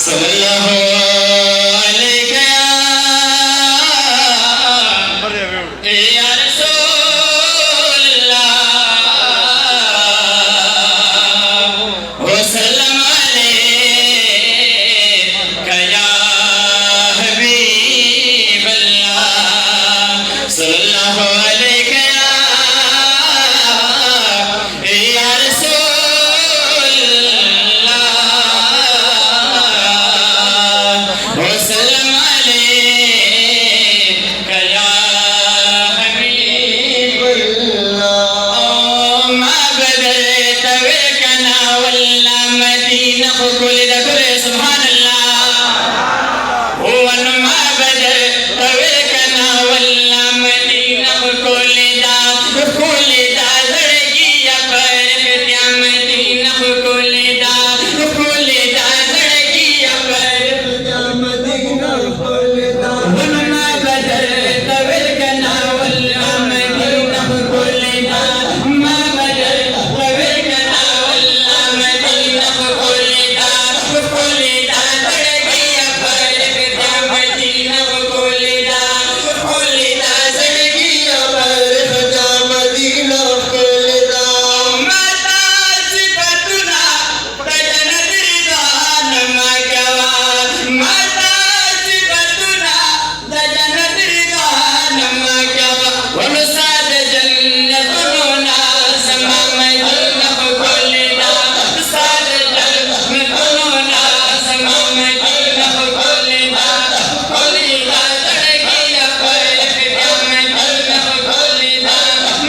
सल्लल्लाहु अलैहि या रसूलल्लाह वसल्लम अलैका या हबीबल्लाह सल्लल्लाहु अलैहि या रसूलल्लाह वसल्लम अलैका या हबीबल्लाह मा बदलत वलकना वल्ला मदीना कुल दकुल सुभानल्लाह वनमा बदलत वलकना वल्ला मदीना कुल दा लड़की पर क्या मदीना कुल दा लड़की पर क्या मदीना कुल दा वनमा बदलत वलकना वल्ला मदीना कुल दा मा बदलत वलकना वल्ला मदीना कुल दा लड़की पर क्या मदीना कुल दा लड़की पर क्या मदीना कुल दा माता सिफतुना तजनत रिदान मगवा माता सिफतुना तजनत रिदान मगवा वनुसाद जन्नतुना समा मदीना कुल दा साद जन्नतुना समा मदीना कुल दा लड़की पर क्या मदीना कुल दा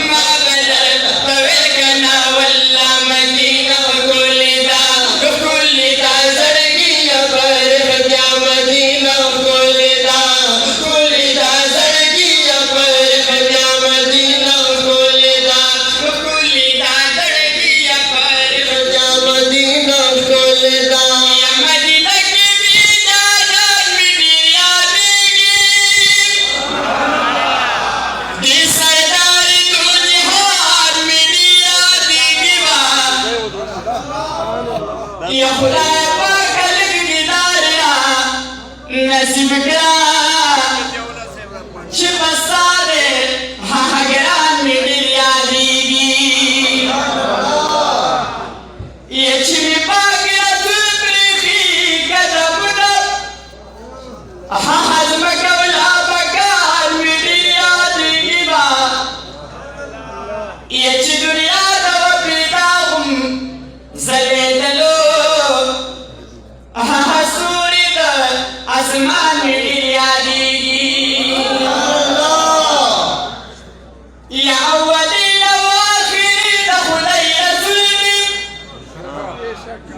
मा बदलत वलकना वल्ला मदीना कुल दा लड़की पर क्या मदीना कुल दा लड़की पर क्या मदीना कुल दा लड़की पर क्या मदीना कुल दा या मदीना की भी जान मेरी यादेगी दी सरदार तुझे हार मेरी यादेगी या खुदा पाक अलगिदारिया नसीब करा शिवसारे हागरान मेरी यादेगी ये छिपी पागिया तुलप्रीखी गजबना हजम कवला बकार मेरी यादेगी बा ये दुनिया दव पिताहुम जलेदलो हसूरी द आसमान मेरी यादेगी या अव्वलीन व आखिरीन खुदाई रसूली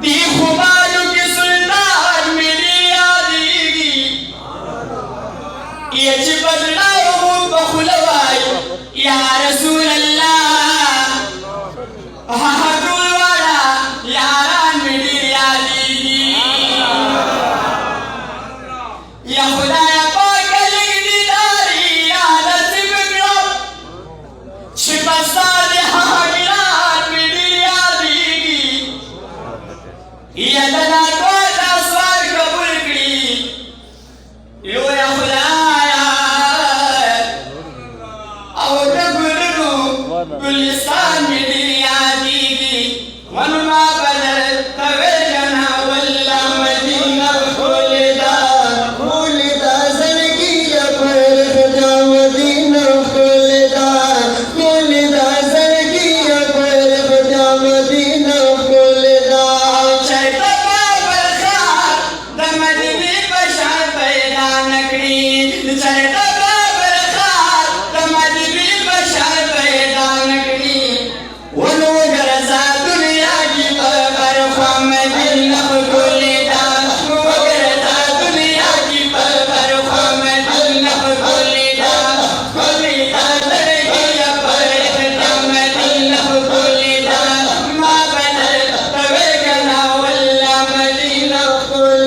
दी खुबारू की सुल्तान मेरी यादेगी ये बदलाओ बखुलवाई या रसूल अल्लाह हदुल वाला यारान मेरी यादेगी या खुदाया पाक अलगिदारी या नसीब करो शिवसार हागिरान मेरी यादेगी या दना को दसवार कबूल करी यो या खुदाया और गुरु गुलिस्तान मेरी यादेगी वनमा बदलत वलकना वल्ला मदीना कुल दा लड़की पर क्या मदीना कुल दा लड़की पर क्या मदीना कुल दा शैता बाबर खार दमदनी बशार पैदा नकड़ी शैता बाबर खार दमदनी बशार पैदा नकड़ी वनो गरजा दुनिया की पर ख्वाम मदीना कुल दा गरजा दुनिया की पर ख्वाम मदीना कुल दा लड़की पर क्या मदीना कुल दा मा बदलत वलकना वल्ला मदीना कुल